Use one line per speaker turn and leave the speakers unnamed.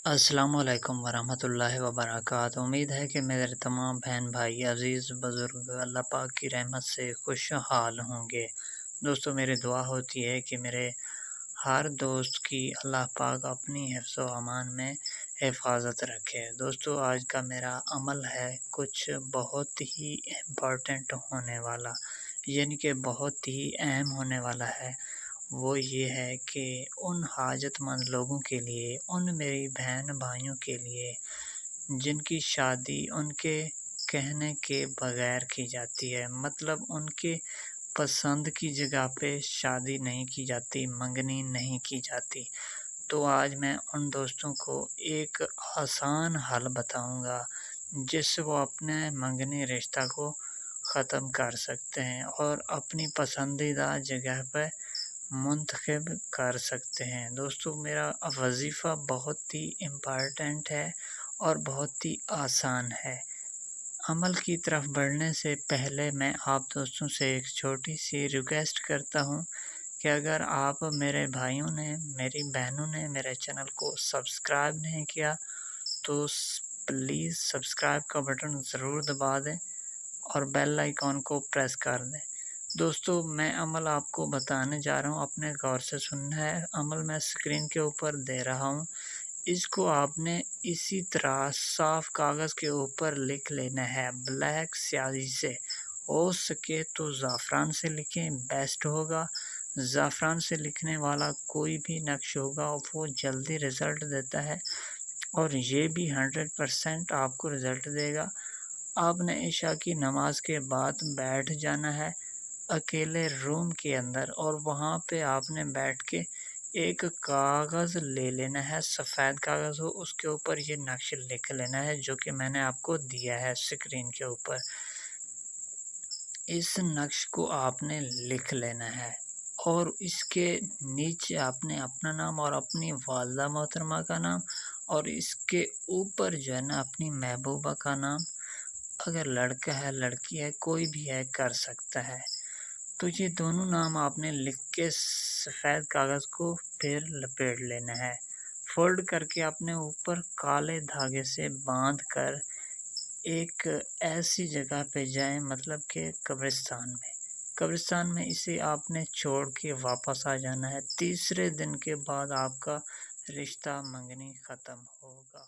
السلام علیکم ورحمۃ اللہ وبرکاتہ۔ امید ہے کہ میرے تمام بہن بھائی عزیز بزرگ اللہ پاک کی رحمت سے خوشحال ہوں گے۔ دوستو، میری دعا ہوتی ہے کہ میرے ہر دوست کی اللہ پاک اپنی حفظ و امان میں حفاظت رکھے۔ دوستو، آج کا میرا عمل ہے کچھ بہت ہی امپورٹنٹ ہونے والا، یعنی کہ بہت ہی اہم ہونے والا ہے۔ وہ یہ ہے کہ ان حاجت مند لوگوں کے لیے، ان میری بہن بھائیوں کے لیے جن کی شادی ان کے کہنے کے بغیر کی جاتی ہے، مطلب ان کے پسند کی جگہ پہ شادی نہیں کی جاتی، منگنی نہیں کی جاتی، تو آج میں ان دوستوں کو ایک آسان حل بتاؤں گا جس سے وہ اپنے منگنی رشتہ کو ختم کر سکتے ہیں اور اپنی پسندیدہ جگہ پہ منتخب کر سکتے ہیں۔ دوستو، میرا وظیفہ بہت ہی امپارٹنٹ ہے اور بہت ہی آسان ہے۔ عمل کی طرف بڑھنے سے پہلے میں آپ دوستوں سے ایک چھوٹی سی ریکویسٹ کرتا ہوں کہ اگر آپ میرے بھائیوں نے، میری بہنوں نے میرے چینل کو سبسکرائب نہیں کیا تو پلیز سبسکرائب کا بٹن ضرور دبا دیں اور بیل آئیکن کو پریس کر دیں۔ دوستو، میں عمل آپ کو بتانے جا رہا ہوں، اپنے غور سے سننا ہے۔ عمل میں اسکرین کے اوپر دے رہا ہوں، اس کو آپ نے اسی طرح صاف کاغذ کے اوپر لکھ لینا ہے، بلیک سیاہی سے۔ ہو سکے تو زعفران سے لکھیں، بیسٹ ہوگا۔ زعفران سے لکھنے والا کوئی بھی نقش ہوگا وہ جلدی رزلٹ دیتا ہے اور یہ بھی 100% آپ کو رزلٹ دے گا۔ آپ نے عشاء کی نماز کے بعد بیٹھ جانا ہے اکیلے روم کے اندر، اور وہاں پہ آپ نے بیٹھ کے ایک کاغذ لے لینا ہے، سفید کاغذ ہو، اس کے اوپر یہ نقش لکھ لینا ہے جو کہ میں نے آپ کو دیا ہے اسکرین کے اوپر۔ اس نقش کو آپ نے لکھ لینا ہے اور اس کے نیچے آپ نے اپنا نام اور اپنی والدہ محترمہ کا نام، اور اس کے اوپر جو ہے نا اپنی محبوبہ کا نام، اگر لڑکا ہے لڑکی ہے کوئی بھی ہے کر سکتا ہے، تو یہ دونوں نام آپ نے لکھ کے سفید کاغذ کو پھر لپیٹ لینا ہے، فولڈ کر کے اپنے اوپر کالے دھاگے سے باندھ کر ایک ایسی جگہ پہ جائیں، مطلب کہ قبرستان میں اسے آپ نے چھوڑ کے واپس آ جانا ہے۔ تیسرے دن کے بعد آپ کا رشتہ منگنی ختم ہوگا۔